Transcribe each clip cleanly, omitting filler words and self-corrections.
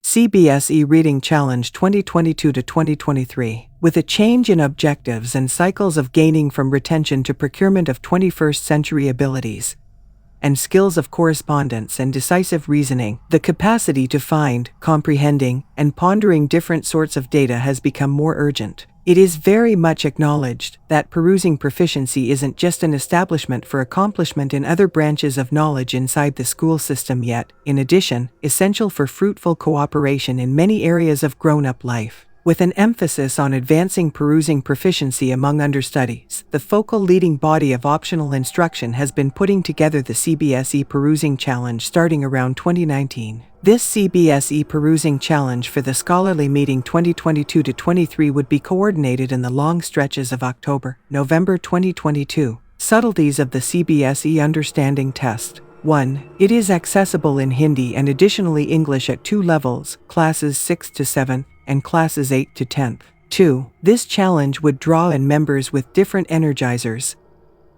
CBSE Reading Challenge 2022-2023. With a change in objectives and cycles of gaining from retention to procurement of 21st century abilities and skills of correspondence and decisive reasoning, the capacity to find, comprehending, and pondering different sorts of data has become more urgent. It is very much acknowledged that perusing proficiency isn't just an establishment for accomplishment in other branches of knowledge inside the school system yet, in addition, essential for fruitful cooperation in many areas of grown-up life. With an emphasis on advancing perusing proficiency among understudies, the focal leading body of optional instruction has been putting together the CBSE Perusing Challenge starting around 2019. This CBSE Perusing Challenge for the scholarly meeting 2022-23 would be coordinated in the long stretches of October-November 2022. Subtleties of the CBSE Understanding Test. 1. It is accessible in Hindi and additionally English at 2 levels, classes 6 to 7, and classes 8 to 10th. 2. This challenge would draw in members with different energizers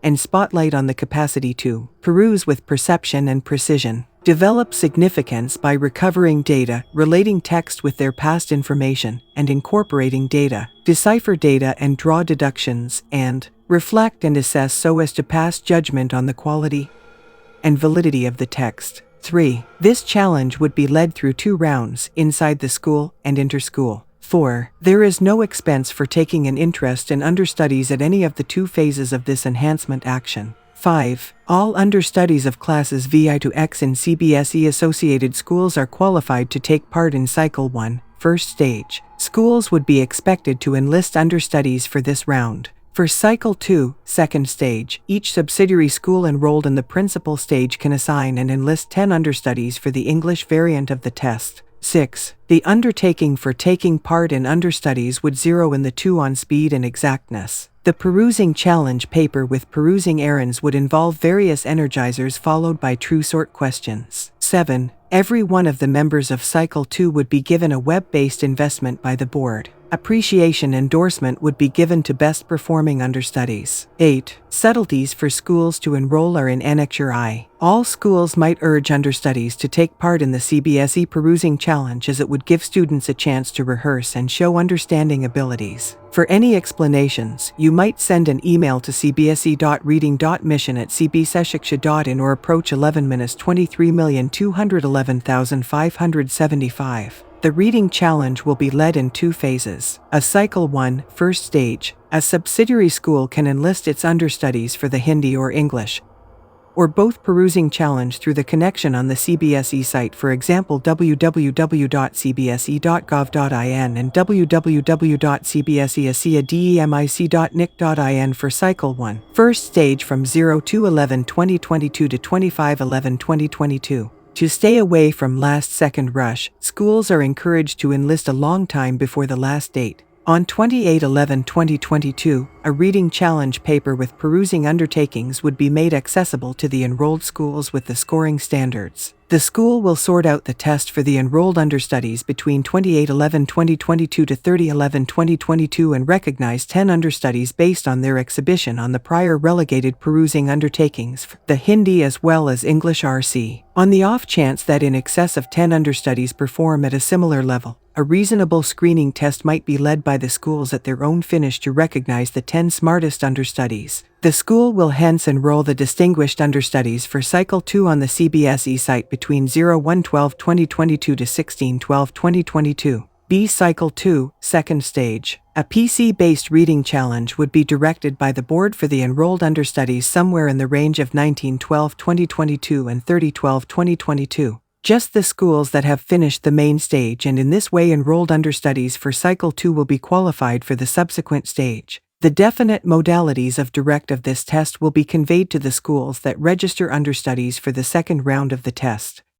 and spotlight on the capacity to peruse with perception and precision, develop significance by recovering data, relating text with their past information, and incorporating data, decipher data and draw deductions, and reflect and assess so as to pass judgment on the quality and validity of the text. 3. This challenge would be led through 2 rounds, inside the school and interschool. 4. There is no expense for taking an interest in understudies at any of the 2 phases of this enhancement action. 5. All understudies of classes VI to X in CBSE associated schools are qualified to take part in Cycle 1, first stage. Schools would be expected to enlist understudies for this round. For Cycle 2, second stage, each subsidiary school enrolled in the principal stage can assign and enlist 10 understudies for the English variant of the test. 6. The undertaking for taking part in understudies would zero in the 2 on speed and exactness. The perusing challenge paper with perusing errands would involve various energizers followed by true sort questions. 7. Every one of the members of Cycle 2 would be given a web-based investment by the board. Appreciation endorsement would be given to best performing understudies. 8. Subtleties for schools to enroll are in Annexure I. All schools might urge understudies to take part in the CBSE Perusing Challenge as it would give students a chance to rehearse and show understanding abilities. For any explanations, you might send an email to cbse.reading.mission@cbseshiksha.in or approach 11,23,211,575. The reading challenge will be led in 2 phases. A Cycle 1, first stage. A subsidiary school can enlist its understudies for the Hindi or English, or both perusing challenge through the connection on the CBSE site, for example www.cbse.gov.in and www.cbseasiademic.nic.in for Cycle 1, first stage from 02/11/2022 to 25/11/2022. To stay away from last-second rush, schools are encouraged to enlist a long time before the last date. On 28/11/2022, a reading challenge paper with perusing undertakings would be made accessible to the enrolled schools with the scoring standards. The school will sort out the test for the enrolled understudies between 28/11/2022 to 30/11/2022 and recognize 10 understudies based on their exhibition on the prior relegated perusing undertakings, the Hindi as well as English RC. On the off chance that in excess of 10 understudies perform at a similar level, a reasonable screening test might be led by the schools at their own finish to recognize the 10 smartest understudies. The school will hence enroll the distinguished understudies for Cycle 2 on the CBSE site between 01/12/2022 to 16/12/2022. B. Cycle 2, second stage. A PC-based reading challenge would be directed by the board for the enrolled understudies somewhere in the range of 19/12/2022 and 30/12/2022. Just the schools that have finished the main stage and in this way enrolled understudies for Cycle 2 will be qualified for the subsequent stage. The definite modalities of direct of this test will be conveyed to the schools that register understudies for the second round of the test.